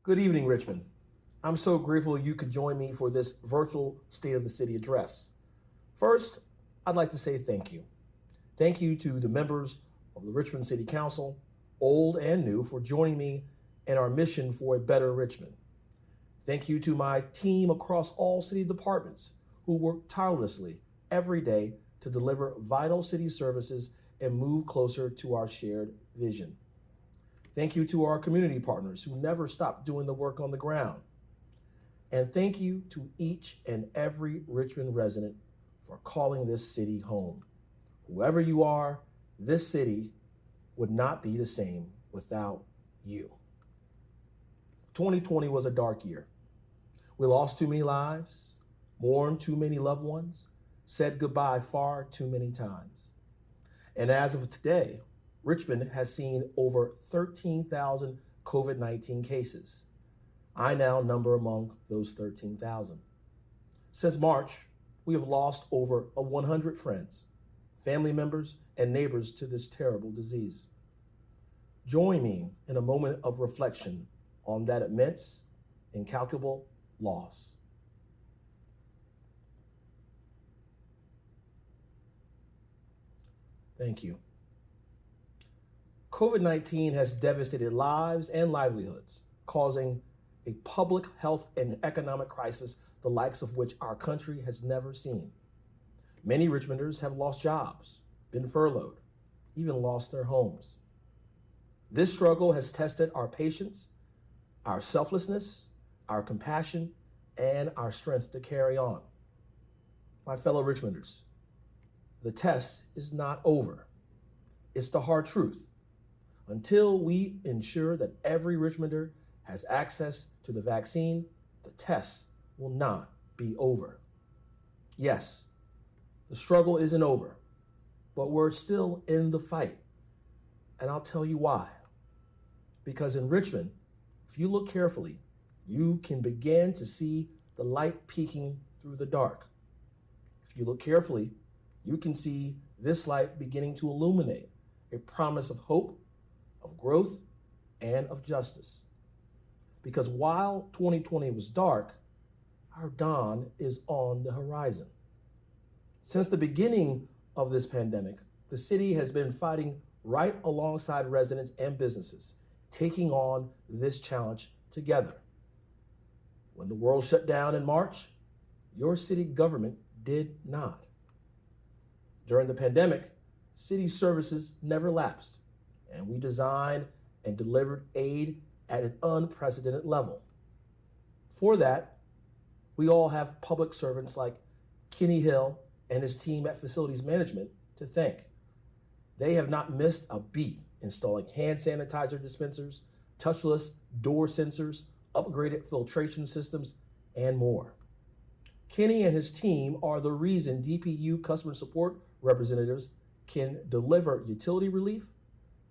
Good evening, Richmond. I'm so grateful you could join me for this virtual State of the City address. First, I'd like to say thank you. Thank you to the members of the Richmond City Council, old and new, for joining me in our mission for a better Richmond. Thank you to my team across all city departments who work tirelessly every day to deliver vital city services and move closer to our shared vision. Thank you to our community partners who never stop doing the work on the ground. And thank you to each and every Richmond resident for calling this city home. Whoever you are, this city would not be the same without you. 2020 was a dark year. We lost too many lives, mourned too many loved ones, said goodbye far too many times. And as of today, Richmond has seen over 13,000 COVID-19 cases. I now number among those 13,000. Since March, we have lost over 100 friends, family members, and neighbors to this terrible disease. Join me in a moment of reflection on that immense, incalculable loss. Thank you. COVID-19 has devastated lives and livelihoods, causing a public health and economic crisis the likes of which our country has never seen. Many Richmonders have lost jobs, been furloughed, even lost their homes. This struggle has tested our patience, our selflessness, our compassion, and our strength to carry on. My fellow Richmonders, the test is not over. It's the hard truth. Until we ensure that every Richmonder has access to the vaccine, the test will not be over. Yes, the struggle isn't over, but we're still in the fight. And I'll tell you why. Because in Richmond, if you look carefully, you can begin to see the light peeking through the dark. If you look carefully, you can see this light beginning to illuminate a promise of hope, of growth, and of justice. Because while 2020 was dark, our dawn is on the horizon. Since the beginning of this pandemic, the city has been fighting right alongside residents and businesses, taking on this challenge together. When the world shut down in March, your city government did not. During the pandemic, city services never lapsed, and we designed and delivered aid at an unprecedented level. For that, we all have public servants like Kenny Hill and his team at Facilities Management to thank. They have not missed a beat installing hand sanitizer dispensers, touchless door sensors, upgraded filtration systems, and more. Kenny and his team are the reason DPU customer support representatives can deliver utility relief,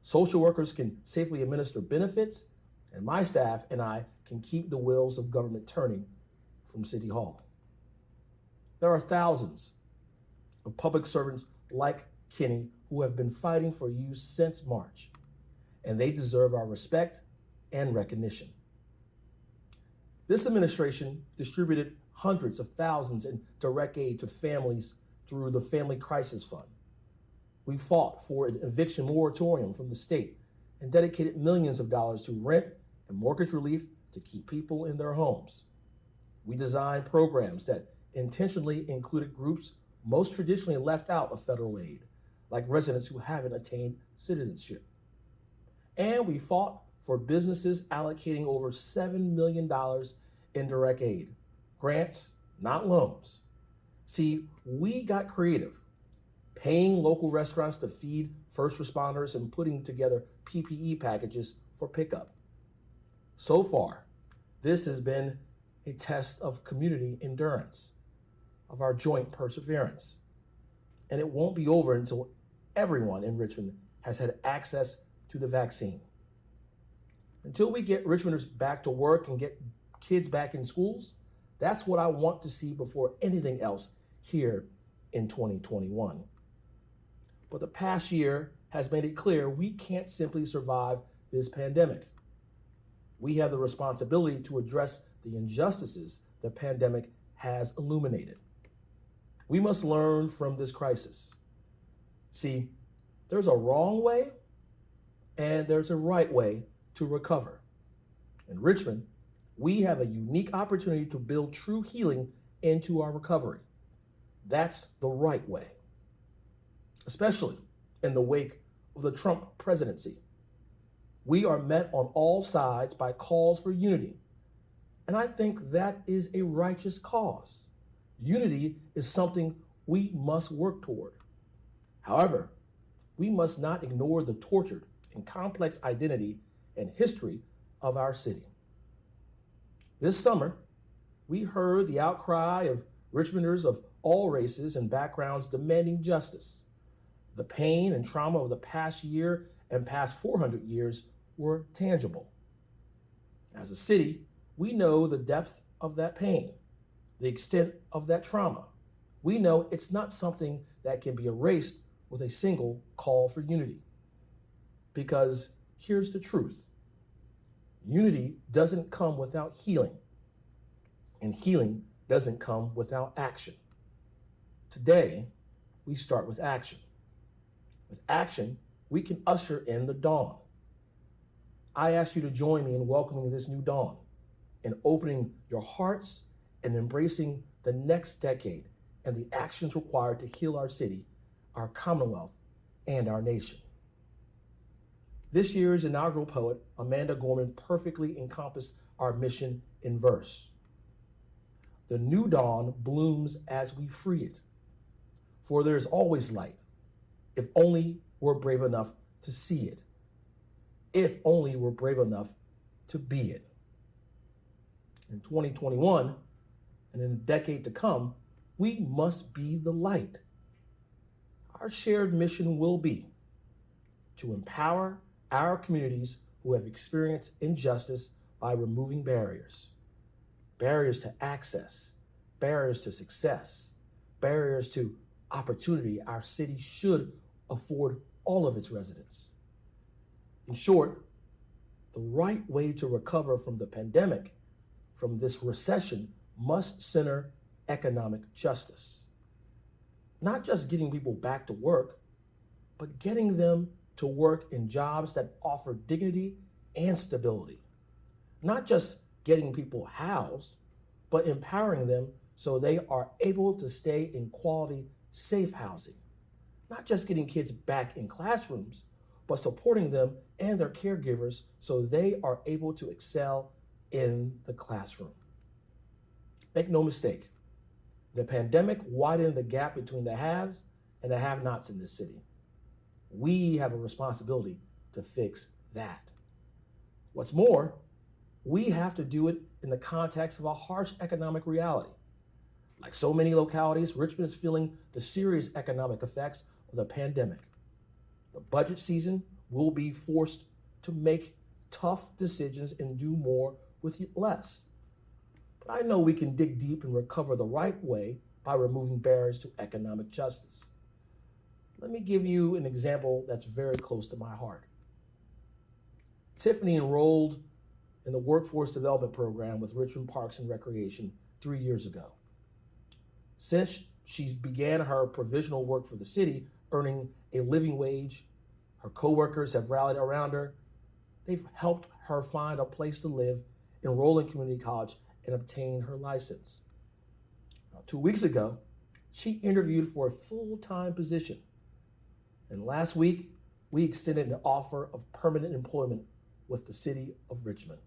social workers can safely administer benefits, and my staff and I can keep the wheels of government turning from City Hall. There are thousands of public servants like Kenny who have been fighting for you since March, and they deserve our respect and recognition. This administration distributed hundreds of thousands in direct aid to families through the Family Crisis Fund. We fought for an eviction moratorium from the state and dedicated millions of dollars to rent and mortgage relief to keep people in their homes. We designed programs that intentionally included groups most traditionally left out of federal aid, like residents who haven't attained citizenship. And we fought for businesses allocating over $7 million in direct aid, grants, not loans. See, we got creative, paying local restaurants to feed first responders and putting together PPE packages for pickup. So far, this has been a test of community endurance, of our joint perseverance. And it won't be over until everyone in Richmond has had access to the vaccine. Until we get Richmonders back to work and get kids back in schools, that's what I want to see before anything else here in 2021. But the past year has made it clear we can't simply survive this pandemic. We have the responsibility to address the injustices the pandemic has illuminated. We must learn from this crisis. See, there's a wrong way and there's a right way to recover. In Richmond, we have a unique opportunity to build true healing into our recovery. That's the right way, especially in the wake of the Trump presidency. We are met on all sides by calls for unity, and I think that is a righteous cause. Unity is something we must work toward. However, we must not ignore the tortured and complex identity and history of our city. This summer, we heard the outcry of Richmonders of all races and backgrounds demanding justice. The pain and trauma of the past year and past 400 years were tangible. As a city, we know the depth of that pain, the extent of that trauma. We know it's not something that can be erased with a single call for unity. Because here's the truth. Unity doesn't come without healing, and healing doesn't come without action. Today, we start with action. With action, we can usher in the dawn. I ask you to join me in welcoming this new dawn, in opening your hearts and embracing the next decade and the actions required to heal our city, our Commonwealth, and our nation. This year's inaugural poet, Amanda Gorman, perfectly encompassed our mission in verse. The new dawn blooms as we free it. For there is always light, if only we're brave enough to see it. If only we're brave enough to be it. In 2021, and in a decade to come, we must be the light. Our shared mission will be to empower our communities who have experienced injustice by removing barriers. Barriers to access, barriers to success, barriers to opportunity our city should afford all of its residents. In short, the right way to recover from the pandemic, from this recession, must center economic justice. Not just getting people back to work, but getting them to work in jobs that offer dignity and stability. Not just getting people housed, but empowering them so they are able to stay in quality, safe housing. Not just getting kids back in classrooms, but supporting them and their caregivers so they are able to excel in the classroom. Make no mistake, the pandemic widened the gap between the haves and the have-nots in this city. We have a responsibility to fix that. What's more, we have to do it in the context of a harsh economic reality. Like so many localities, Richmond is feeling the serious economic effects of the pandemic. The budget season will be forced to make tough decisions and do more with less. But I know we can dig deep and recover the right way by removing barriers to economic justice. Let me give you an example that's very close to my heart. Tiffany enrolled in the Workforce Development Program with Richmond Parks and Recreation 3 years ago. Since she began her provisional work for the city, earning a living wage, her coworkers have rallied around her. They've helped her find a place to live, enroll in community college, and obtain her license. Now, 2 weeks ago, she interviewed for a full-time position. And last week, we extended an offer of permanent employment with the city of Richmond.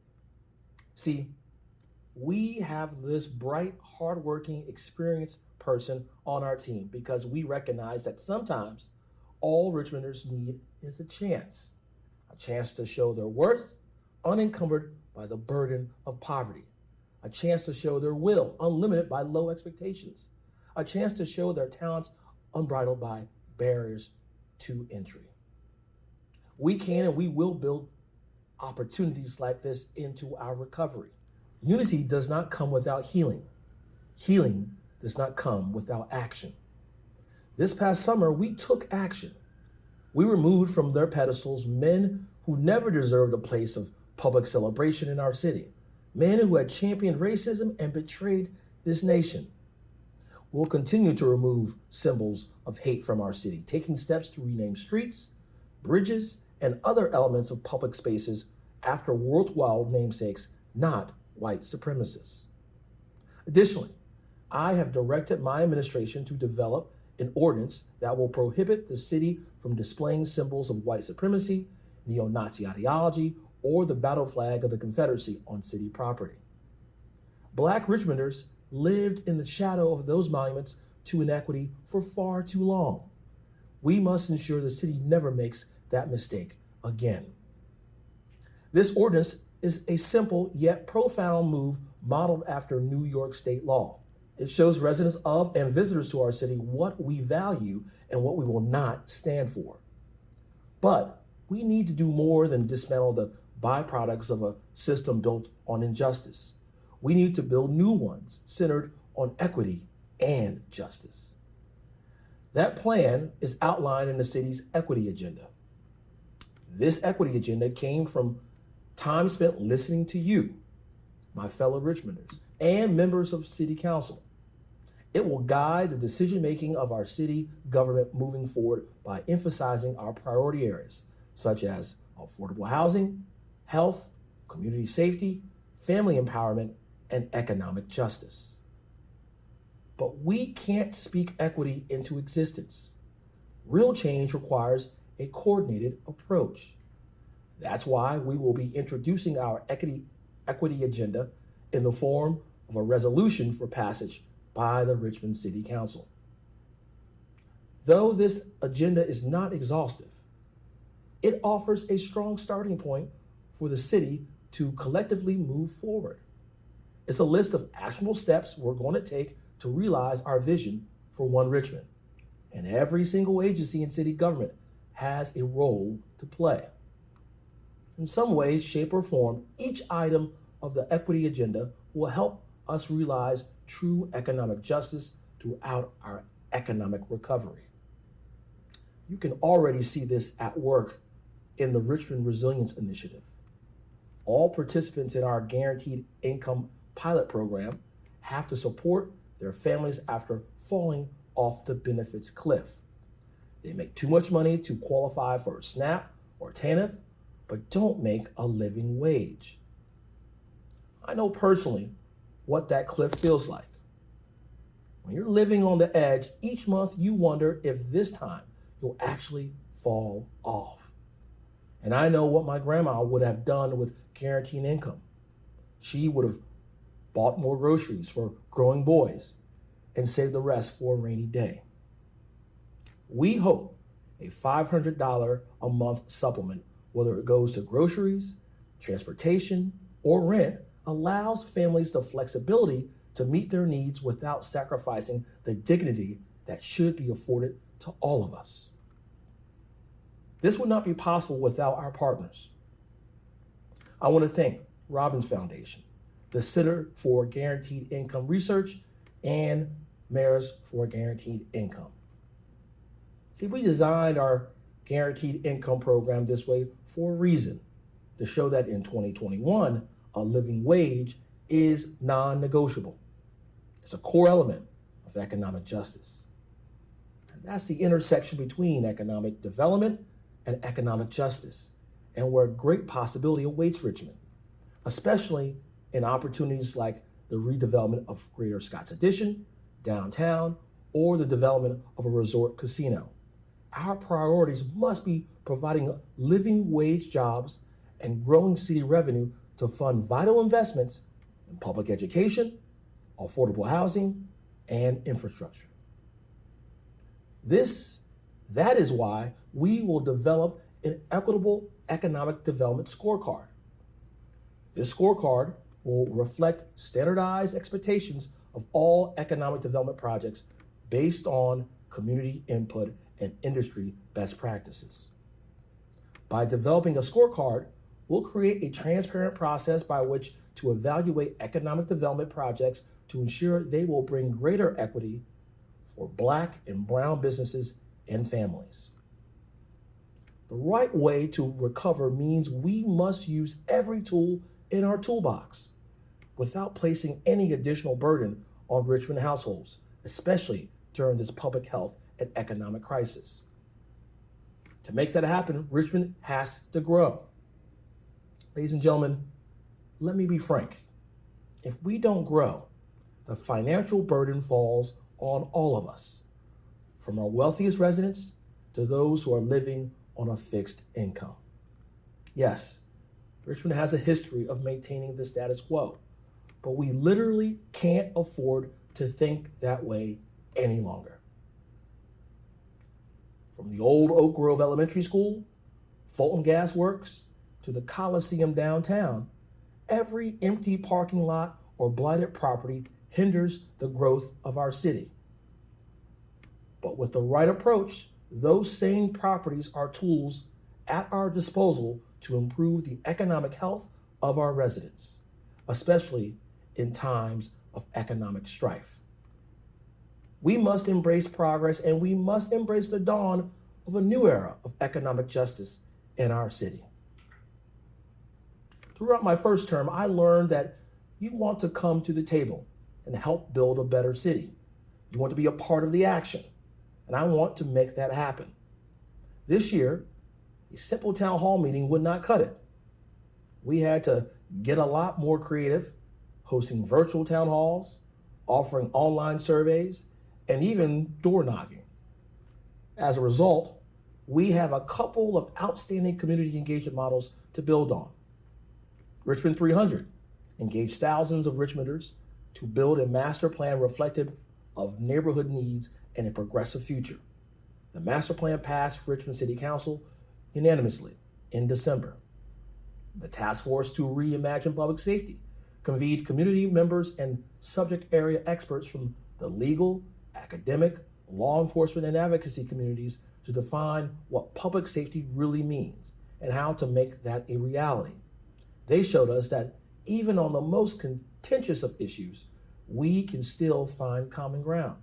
See, we have this bright, hardworking, experienced person on our team because we recognize that sometimes all Richmonders need is a chance to show their worth unencumbered by the burden of poverty, a chance to show their will unlimited by low expectations, a chance to show their talents unbridled by barriers to entry. We can and we will build opportunities like this into our recovery. Unity does not come without healing. Healing does not come without action. This past summer, we took action. We removed from their pedestals men who never deserved a place of public celebration in our city. Men who had championed racism and betrayed this nation. We'll continue to remove symbols of hate from our city, taking steps to rename streets, bridges, and other elements of public spaces after worthwhile namesakes, not white supremacists. Additionally, I have directed my administration to develop an ordinance that will prohibit the city from displaying symbols of white supremacy, neo-Nazi ideology, or the battle flag of the Confederacy on city property. Black Richmonders lived in the shadow of those monuments to inequity for far too long. We must ensure the city never makes that mistake again. This ordinance is a simple yet profound move modeled after New York state law. It shows residents of and visitors to our city what we value and what we will not stand for. But we need to do more than dismantle the byproducts of a system built on injustice. We need to build new ones centered on equity and justice. That plan is outlined in the city's equity agenda. This equity agenda came from time spent listening to you, my fellow Richmonders, and members of City Council. It will guide the decision-making of our city government moving forward by emphasizing our priority areas, such as affordable housing, health, community safety, family empowerment, and economic justice. But we can't speak equity into existence. Real change requires a coordinated approach. That's why we will be introducing our equity agenda in the form of a resolution for passage by the Richmond City Council. Though this agenda is not exhaustive, it offers a strong starting point for the city to collectively move forward. It's a list of actionable steps we're going to take to realize our vision for One Richmond. And every single agency in city government has a role to play. In some way, shape, or form, each item of the equity agenda will help us realize true economic justice throughout our economic recovery. You can already see this at work in the Richmond Resilience Initiative. All participants in our Guaranteed Income pilot program have to support their families after falling off the benefits cliff. They make too much money to qualify for SNAP or TANF, but don't make a living wage. I know personally what that cliff feels like. When you're living on the edge, each month you wonder if this time you'll actually fall off. And I know what my grandma would have done with guaranteed income. She would have bought more groceries for growing boys and saved the rest for a rainy day. We hope a $500 a month supplement, whether it goes to groceries, transportation, or rent, allows families the flexibility to meet their needs without sacrificing the dignity that should be afforded to all of us. This would not be possible without our partners. I want to thank Robbins Foundation, the Center for Guaranteed Income Research, and Mayors for Guaranteed Income. See, we designed our guaranteed income program this way for a reason, to show that in 2021, a living wage is non-negotiable. It's a core element of economic justice. And that's the intersection between economic development and economic justice, and where great possibility awaits Richmond, especially in opportunities like the redevelopment of Greater Scott's Addition, downtown, or the development of a resort casino. Our priorities must be providing living wage jobs and growing city revenue to fund vital investments in public education, affordable housing, and infrastructure. That is why we will develop an equitable economic development scorecard. This scorecard will reflect standardized expectations of all economic development projects based on community input and industry best practices. By developing a scorecard, we'll create a transparent process by which to evaluate economic development projects to ensure they will bring greater equity for Black and brown businesses and families. The right way to recover means we must use every tool in our toolbox without placing any additional burden on Richmond households, especially during this public health and economic crisis. To make that happen, Richmond has to grow. Ladies and gentlemen, let me be frank. If we don't grow, the financial burden falls on all of us, from our wealthiest residents to those who are living on a fixed income. Yes, Richmond has a history of maintaining the status quo, but we literally can't afford to think that way any longer. From the old Oak Grove Elementary School, Fulton Gas Works, to the Coliseum downtown, every empty parking lot or blighted property hinders the growth of our city. But with the right approach, those same properties are tools at our disposal to improve the economic health of our residents, especially in times of economic strife. We must embrace progress, and we must embrace the dawn of a new era of economic justice in our city. Throughout my first term, I learned that you want to come to the table and help build a better city. You want to be a part of the action, and I want to make that happen. This year, a simple town hall meeting would not cut it. We had to get a lot more creative, hosting virtual town halls, offering online surveys, and even door knocking. As a result, we have a couple of outstanding community engagement models to build on. Richmond 300 engaged thousands of Richmonders to build a master plan reflective of neighborhood needs and a progressive future. The master plan passed Richmond City Council unanimously in December. The task force to reimagine public safety convened community members and subject area experts from the legal, academic, law enforcement, and advocacy communities to define what public safety really means and how to make that a reality. They showed us that even on the most contentious of issues, we can still find common ground.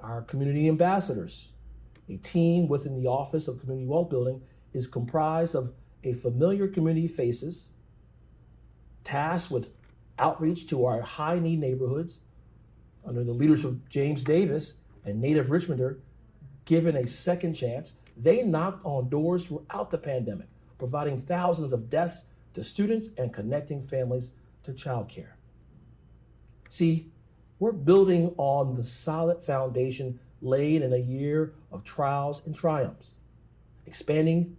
Our community ambassadors, a team within the Office of Community Wealth Building, is comprised of a familiar community faces, tasked with outreach to our high-need neighborhoods under the leadership of James Davis, a native Richmonder, given a second chance. They knocked on doors throughout the pandemic, providing thousands of desks to students and connecting families to childcare. See, we're building on the solid foundation laid in a year of trials and triumphs, expanding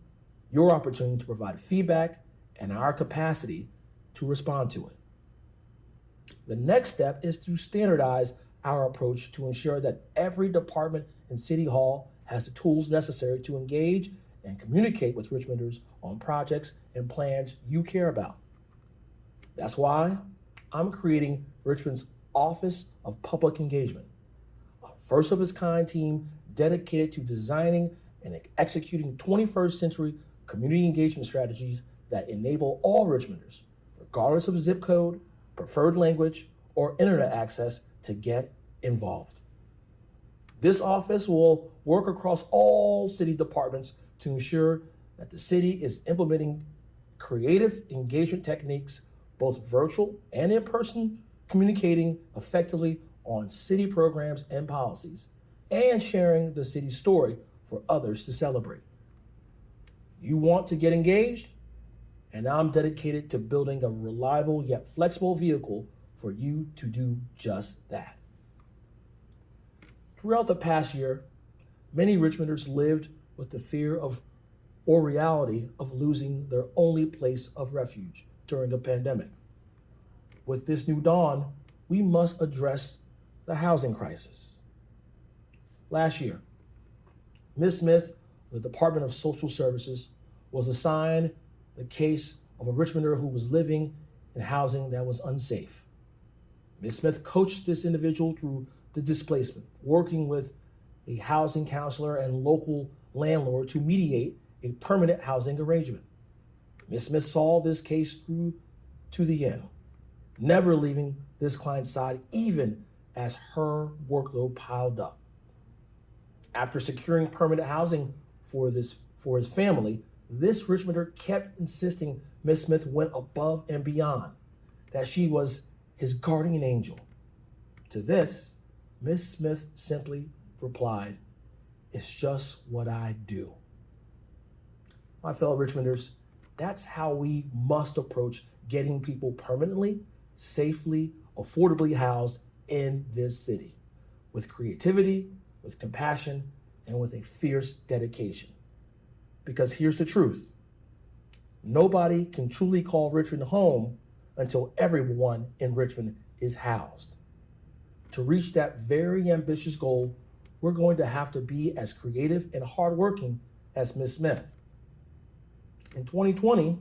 your opportunity to provide feedback and our capacity to respond to it. The next step is to standardize our approach to ensure that every department in City Hall has the tools necessary to engage and communicate with Richmonders on projects and plans you care about. That's why I'm creating Richmond's Office of Public Engagement, a first-of-its-kind team dedicated to designing and executing 21st century community engagement strategies that enable all Richmonders, regardless of zip code, preferred language, or internet access, to get involved. This office will work across all city departments to ensure that the city is implementing creative engagement techniques, both virtual and in person, communicating effectively on city programs and policies, and sharing the city's story for others to celebrate. You want to get engaged? And I'm dedicated to building a reliable yet flexible vehicle for you to do just that. Throughout the past year, many Richmonders lived with the fear of or reality of losing their only place of refuge during the pandemic. With this new dawn, we must address the housing crisis. Last year, Ms. Smith, the Department of Social Services, was assigned the case of a Richmonder who was living in housing that was unsafe. Ms. Smith coached this individual through the displacement, working with a housing counselor and local landlord to mediate a permanent housing arrangement. Ms. Smith saw this case through to the end, never leaving this client's side even as her workload piled up. After securing permanent housing for for his family, this Richmonder kept insisting Miss Smith went above and beyond, that she was his guardian angel. To this, Miss Smith simply replied, "It's just what I do." My fellow Richmonders, that's how we must approach getting people permanently, safely, affordably housed in this city, with creativity, with compassion, and with a fierce dedication. Because here's the truth. Nobody can truly call Richmond home until everyone in Richmond is housed. To reach that very ambitious goal, we're going to have to be as creative and hardworking as Ms. Smith. In 2020,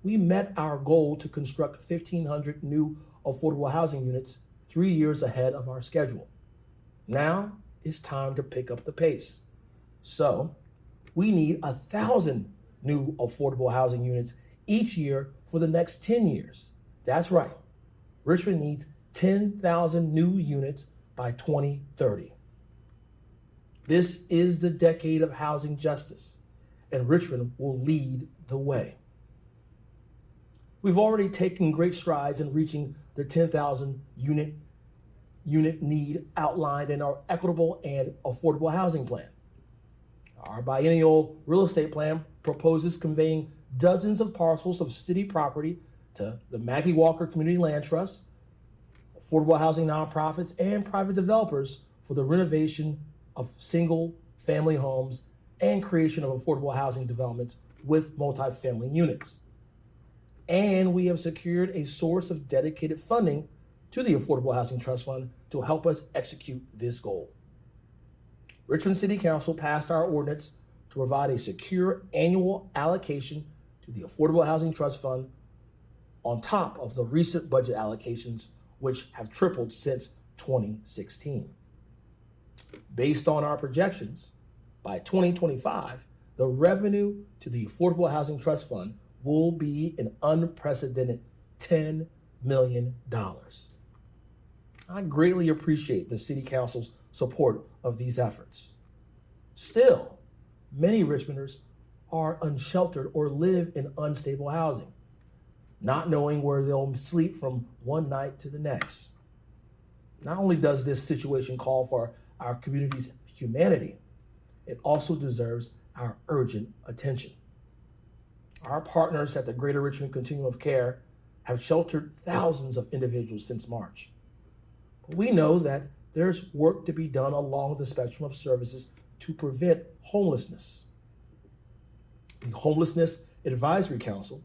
we met our goal to construct 1,500 new affordable housing units 3 years ahead of our schedule. Now it's time to pick up the pace. So we need 1,000 new affordable housing units each year for the next 10 years. That's right. Richmond needs 10,000 new units by 2030. This is the decade of housing justice, and Richmond will lead the way. We've already taken great strides in reaching the 10,000 unit need outlined in our equitable and affordable housing plan. Our biennial real estate plan proposes conveying dozens of parcels of city property to the Maggie Walker Community Land Trust, affordable housing nonprofits, and private developers for the renovation of single-family homes and creation of affordable housing developments with multifamily units. And we have secured a source of dedicated funding to the Affordable Housing Trust Fund to help us execute this goal. Richmond City Council passed our ordinance to provide a secure annual allocation to the Affordable Housing Trust Fund on top of the recent budget allocations, which have tripled since 2016. Based on our projections, by 2025, the revenue to the Affordable Housing Trust Fund will be an unprecedented $10 million. I greatly appreciate the City Council's support of these efforts. Still, many Richmonders are unsheltered or live in unstable housing, not knowing where they'll sleep from one night to the next. Not only does this situation call for our community's humanity, it also deserves our urgent attention. Our partners at the Greater Richmond Continuum of Care have sheltered thousands of individuals since March. But we know that there's work to be done along the spectrum of services to prevent homelessness. The Homelessness Advisory Council,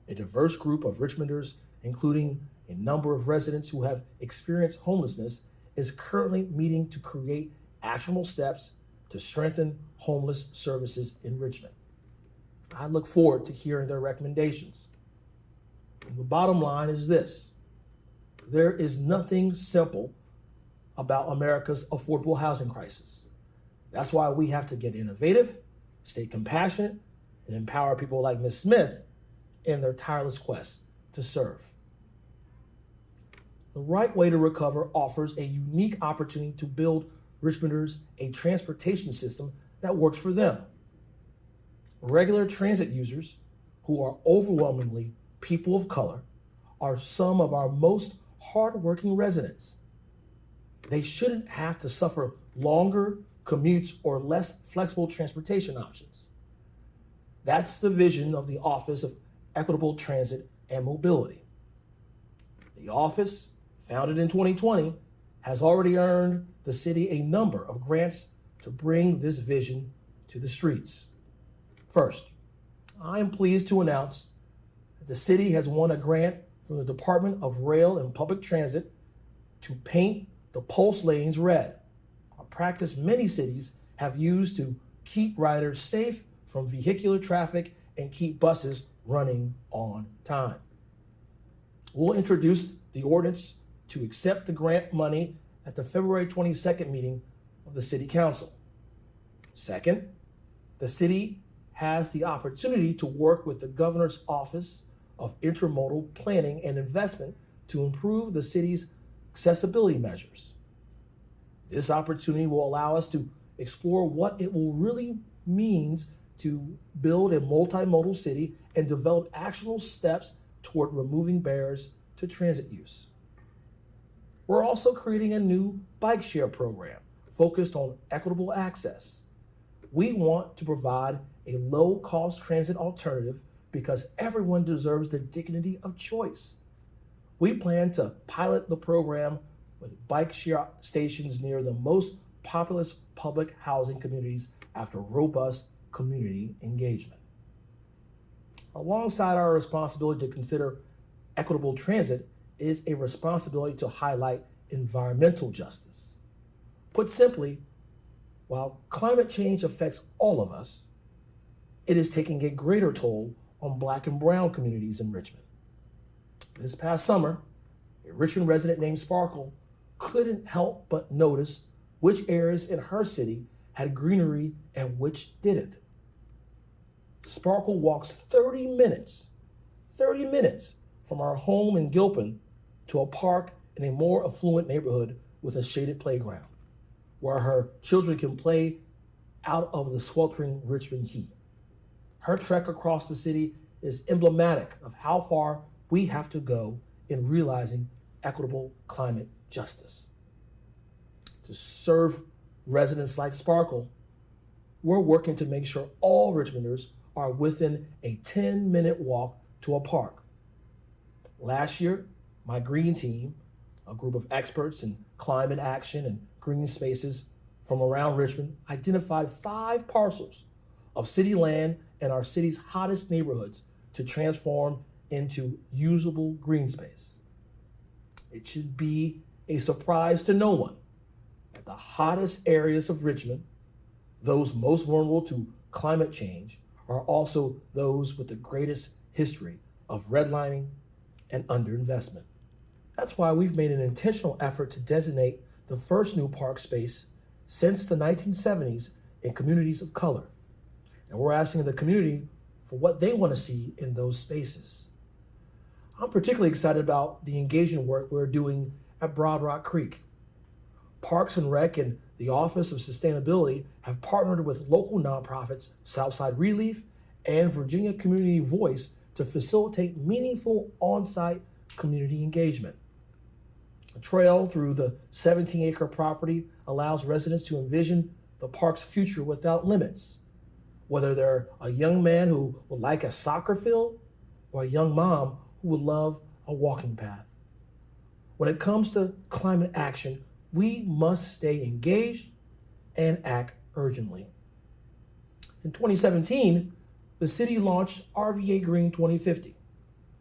a diverse group of Richmonders, including a number of residents who have experienced homelessness, is currently meeting to create actionable steps to strengthen homeless services in Richmond. I look forward to hearing their recommendations. And the bottom line is this: there is nothing simple about America's affordable housing crisis. That's why we have to get innovative, stay compassionate, and empower people like Ms. Smith in their tireless quest to serve. The right way to recover offers a unique opportunity to build Richmonders a transportation system that works for them. Regular transit users, who are overwhelmingly people of color, are some of our most hardworking residents. They shouldn't have to suffer longer commutes or less flexible transportation options. That's the vision of the Office of Equitable Transit and Mobility. The office, founded in 2020, has already earned the city a number of grants to bring this vision to the streets. First, I am pleased to announce that the city has won a grant from the Department of Rail and Public Transit to paint the pulse lanes red, a practice many cities have used to keep riders safe from vehicular traffic and keep buses running on time. We'll introduce the ordinance to accept the grant money at the February 22nd meeting of the City Council. Second, the city has the opportunity to work with the Governor's Office of Intermodal Planning and Investment to improve the city's accessibility measures. This opportunity will allow us to explore what it will really means to build a multimodal city and develop actionable steps toward removing barriers to transit use. We're also creating a new bike share program focused on equitable access. We want to provide a low-cost transit alternative because everyone deserves the dignity of choice. We plan to pilot the program with bike share stations near the most populous public housing communities after robust community engagement. Alongside our responsibility to consider equitable transit is a responsibility to highlight environmental justice. Put simply, while climate change affects all of us, it is taking a greater toll on Black and brown communities in Richmond. This past summer, a Richmond resident named Sparkle couldn't help but notice which areas in her city had greenery and which didn't. Sparkle walks 30 minutes from our home in Gilpin to a park in a more affluent neighborhood with a shaded playground, where her children can play out of the sweltering Richmond heat. Her trek across the city is emblematic of how far we have to go in realizing equitable climate justice. To serve residents like Sparkle, we're working to make sure all Richmonders are within a 10-minute walk to a park. Last year, my green team, a group of experts in climate action and green spaces from around Richmond, identified 5 parcels of city land in our city's hottest neighborhoods to transform into usable green space. It should be a surprise to no one that the hottest areas of Richmond, those most vulnerable to climate change, are also those with the greatest history of redlining and underinvestment. That's why we've made an intentional effort to designate the first new park space since the 1970s in communities of color. And we're asking the community for what they want to see in those spaces. I'm particularly excited about the engagement work we're doing at Broad Rock Creek. Parks and Rec and the Office of Sustainability have partnered with local nonprofits Southside Relief and Virginia Community Voice to facilitate meaningful on-site community engagement. A trail through the 17-acre property allows residents to envision the park's future without limits, whether they're a young man who would like a soccer field or a young mom who would love a walking path. When it comes to climate action, we must stay engaged and act urgently. In 2017, the city launched RVA Green 2050.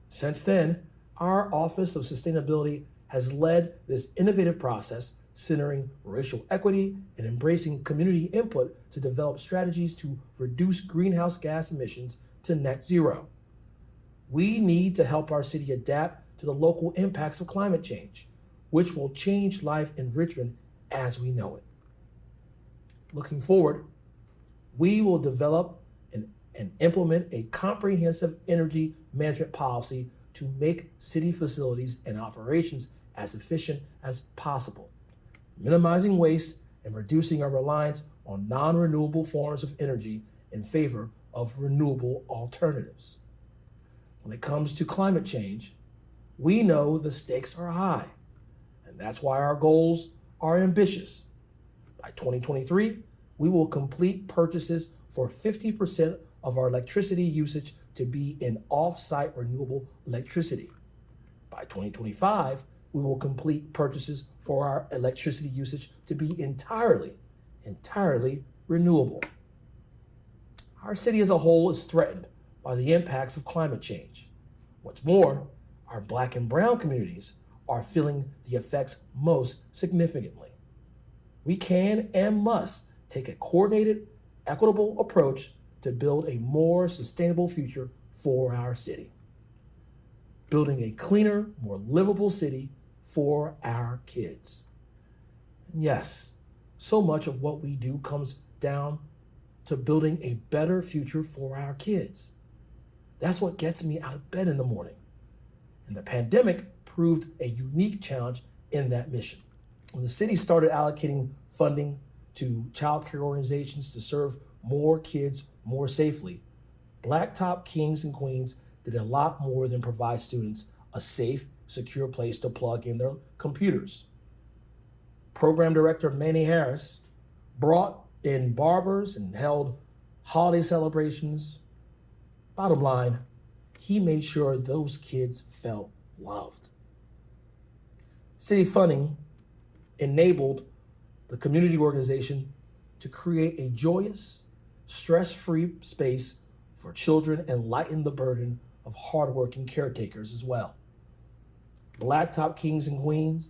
Since then, our Office of Sustainability has led this innovative process centering racial equity and embracing community input to develop strategies to reduce greenhouse gas emissions to net zero. We need to help our city adapt to the local impacts of climate change, which will change life in Richmond as we know it. Looking forward, we will develop and implement a comprehensive energy management policy to make city facilities and operations as efficient as possible, minimizing waste and reducing our reliance on non-renewable forms of energy in favor of renewable alternatives. When it comes to climate change, we know the stakes are high, and that's why our goals are ambitious. By 2023, we will complete purchases for 50% of our electricity usage to be in off-site renewable electricity. By 2025, we will complete purchases for our electricity usage to be entirely renewable. Our city as a whole is threatened by the impacts of climate change. What's more, our Black and brown communities are feeling the effects most significantly. We can and must take a coordinated, equitable approach to build a more sustainable future for our city. Building a cleaner, more livable city for our kids. And yes, so much of what we do comes down to building a better future for our kids. That's what gets me out of bed in the morning. And the pandemic proved a unique challenge in that mission. When the city started allocating funding to child care organizations to serve more kids more safely, Blacktop Kings and Queens did a lot more than provide students a safe, secure place to plug in their computers. Program Director Manny Harris brought in barbers and held holiday celebrations. Bottom line, he made sure those kids felt loved. City funding enabled the community organization to create a joyous, stress-free space for children and lighten the burden of hardworking caretakers as well. Blacktop Kings and Queens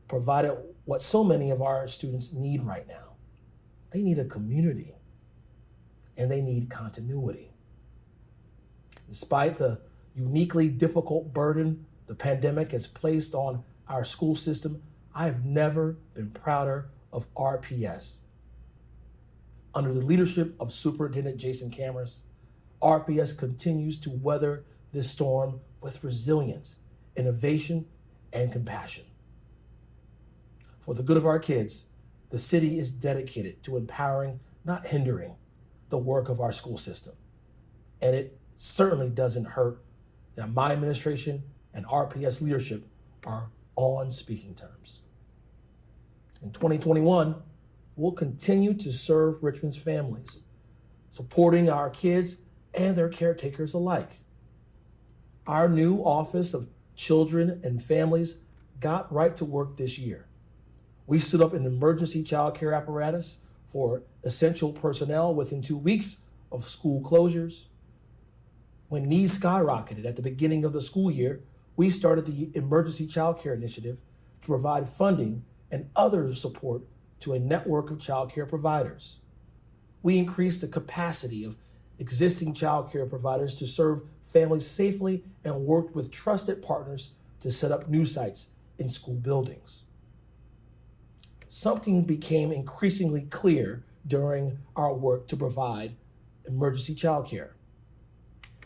provided what so many of our students need right now. They need a community, and they need continuity. Despite the uniquely difficult burden the pandemic has placed on our school system, I have never been prouder of RPS. Under the leadership of Superintendent Jason Cameras, RPS continues to weather this storm with resilience, innovation, and compassion. For the good of our kids, the city is dedicated to empowering, not hindering, the work of our school system. And it certainly doesn't hurt that my administration and RPS leadership are on speaking terms. In 2021, we'll continue to serve Richmond's families, supporting our kids and their caretakers alike. Our new Office of Children and Families got right to work this year. We stood up an emergency child care apparatus for essential personnel within 2 weeks of school closures. When needs skyrocketed at the beginning of the school year, we started the Emergency Child Care Initiative to provide funding and other support to a network of child care providers. We increased the capacity of existing child care providers to serve families safely and worked with trusted partners to set up new sites in school buildings. Something became increasingly clear during our work to provide emergency child care.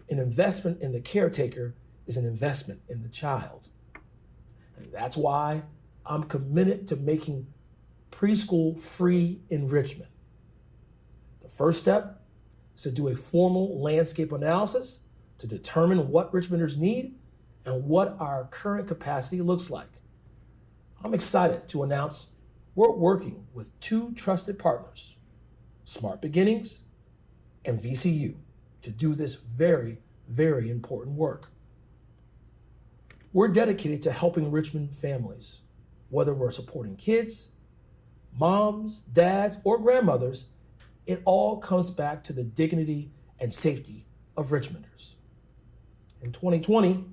An investment in the caretaker is an investment in the child. And that's why I'm committed to making preschool free in Richmond. The first step is to do a formal landscape analysis to determine what Richmonders need and what our current capacity looks like. I'm excited to announce we're working with 2 trusted partners, Smart Beginnings and VCU, to do this very, very important work. We're dedicated to helping Richmond families, whether we're supporting kids, moms, dads, or grandmothers. It all comes back to the dignity and safety of Richmonders. In 2020,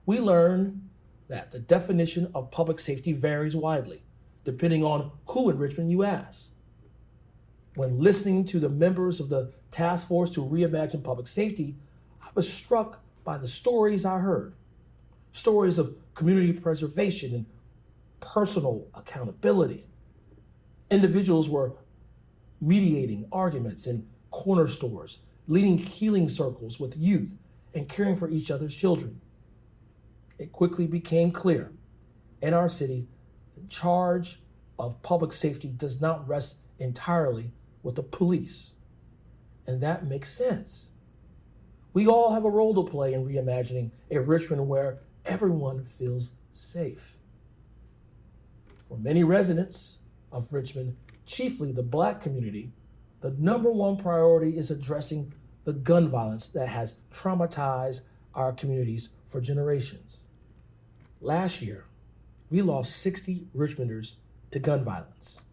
we learned that the definition of public safety varies widely, depending on who in Richmond you ask. When listening to the members of the task force to reimagine public safety, I was struck by the stories I heard. Stories of community preservation and personal accountability. Individuals were mediating arguments in corner stores, leading healing circles with youth, and caring for each other's children. It quickly became clear in our city the charge of public safety does not rest entirely with the police. And that makes sense. We all have a role to play in reimagining a Richmond where everyone feels safe. For many residents of Richmond, chiefly the Black community, the number one priority is addressing the gun violence that has traumatized our communities for generations. Last year, we lost 60 Richmonders to gun violence.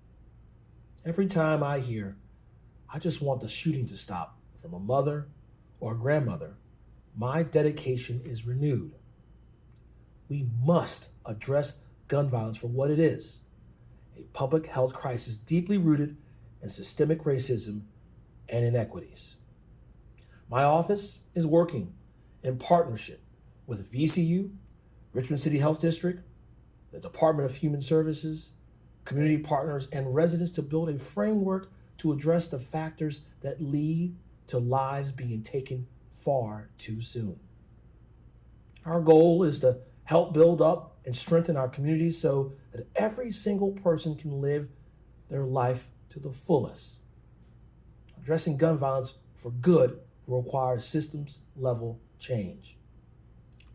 Every time I hear, I just want the shooting to stop from a mother or a grandmother, my dedication is renewed. We must address gun violence for what it is, a public health crisis deeply rooted in systemic racism and inequities. My office is working in partnership with VCU, Richmond City Health District, the Department of Human Services, community partners, and residents to build a framework to address the factors that lead to lives being taken far too soon. Our goal is to help build up and strengthen our communities so that every single person can live their life to the fullest. Addressing gun violence for good will require systems level change.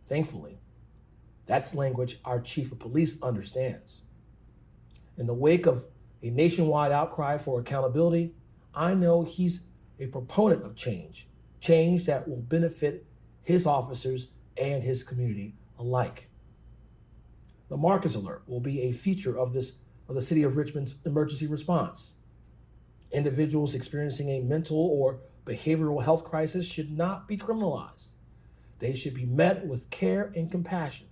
Thankfully, that's language our chief of police understands. In the wake of a nationwide outcry for accountability, I know he's a proponent of change that will benefit his officers and his community alike. The Marcus Alert will be a feature of the City of Richmond's emergency response. Individuals experiencing a mental or behavioral health crisis should not be criminalized. They should be met with care and compassion.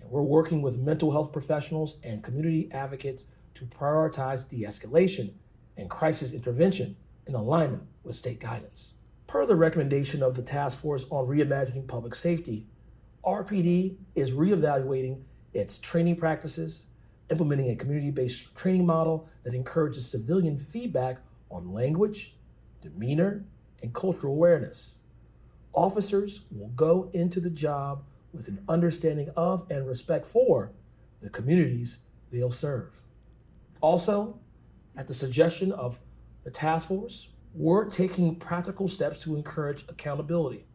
And we're working with mental health professionals and community advocates to prioritize de-escalation and crisis intervention in alignment with state guidance. Per the recommendation of the Task Force on Reimagining Public Safety, RPD is reevaluating its training practices, implementing a community-based training model that encourages civilian feedback on language, demeanor, and cultural awareness. Officers will go into the job with an understanding of and respect for the communities they'll serve. Also, at the suggestion of the task force, we're taking practical steps to encourage accountability.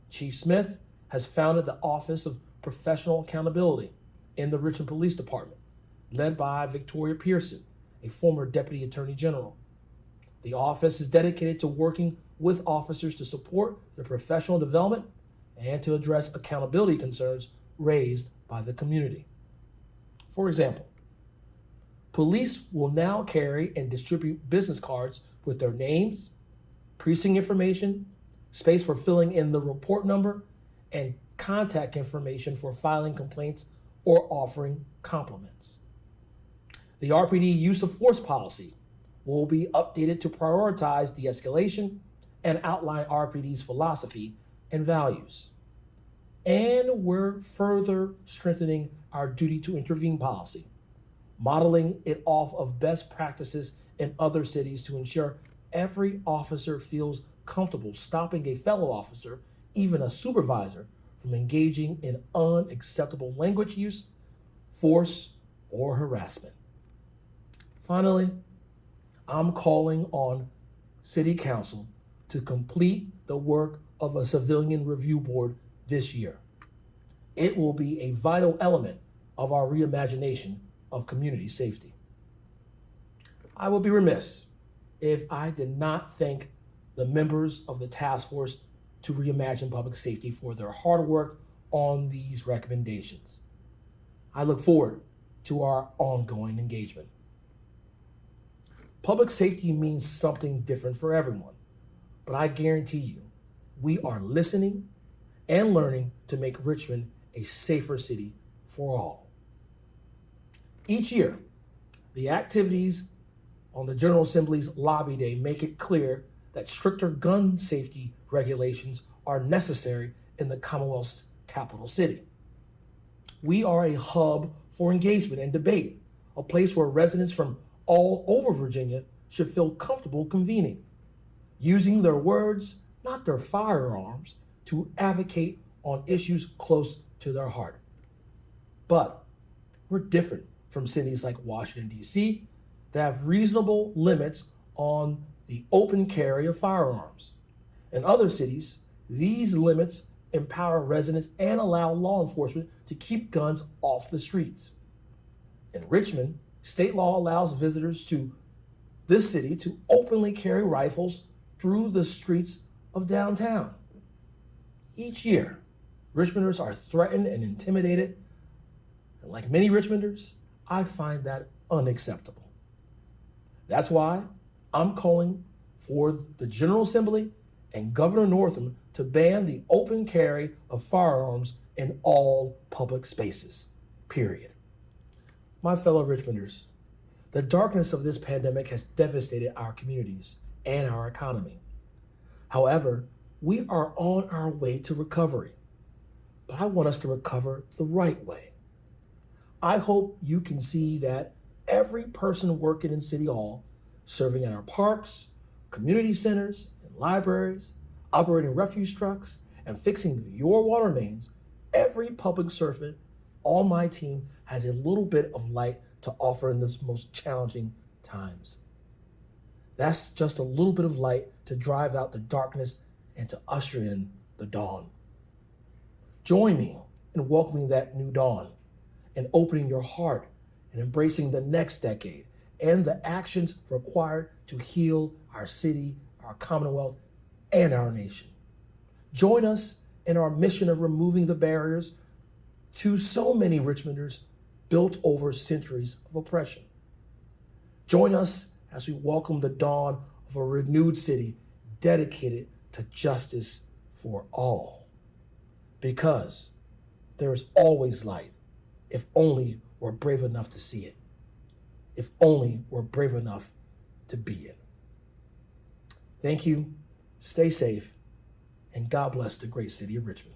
Chief Smith has founded the Office of Professional Accountability in the Richmond Police Department, led by Victoria Pearson, a former Deputy Attorney General. The office is dedicated to working with officers to support their professional development and to address accountability concerns raised by the community. For example, police will now carry and distribute business cards with their names, precinct information, space for filling in the report number, and contact information for filing complaints or offering compliments. The RPD use of force policy will be updated to prioritize de-escalation and outline RPD's philosophy and values. And we're further strengthening our duty to intervene policy, modeling it off of best practices in other cities to ensure every officer feels comfortable stopping a fellow officer, even a supervisor, from engaging in unacceptable language use, force, or harassment. Finally, I'm calling on City Council to complete the work of a civilian review board this year. It will be a vital element of our reimagination of community safety. I would be remiss if I did not thank the members of the task force to reimagine public safety for their hard work on these recommendations. I look forward to our ongoing engagement. Public safety means something different for everyone, but I guarantee you, we are listening and learning to make Richmond a safer city for all. Each year, the activities on the General Assembly's Lobby Day make it clear that stricter gun safety regulations are necessary in the Commonwealth's capital city. We are a hub for engagement and debate, a place where residents from all over Virginia should feel comfortable convening, using their words, not their firearms, to advocate on issues close to their heart. But we're different from cities like Washington, D.C., that have reasonable limits on the open carry of firearms. In other cities, these limits empower residents and allow law enforcement to keep guns off the streets. In Richmond, state law allows visitors to this city to openly carry rifles through the streets of downtown. Each year, Richmonders are threatened and intimidated, and like many Richmonders, I find that unacceptable. That's why I'm calling for the General Assembly and Governor Northam to ban the open carry of firearms in all public spaces, period. My fellow Richmonders, the darkness of this pandemic has devastated our communities and our economy. However, we are on our way to recovery, but I want us to recover the right way. I hope you can see that every person working in City Hall, serving in our parks, community centers, and libraries, operating refuse trucks, and fixing your water mains, every public servant on my team has a little bit of light to offer in this most challenging times. That's just a little bit of light to drive out the darkness and to usher in the dawn. Join me in welcoming that new dawn and opening your heart and embracing the next decade and the actions required to heal our city, our commonwealth, and our nation. Join us in our mission of removing the barriers to so many Richmonders built over centuries of oppression. Join us as we welcome the dawn of a renewed city dedicated to justice for all. Because there is always light if only we're brave enough to see it, if only we're brave enough to be it. Thank you, stay safe, and God bless the great city of Richmond.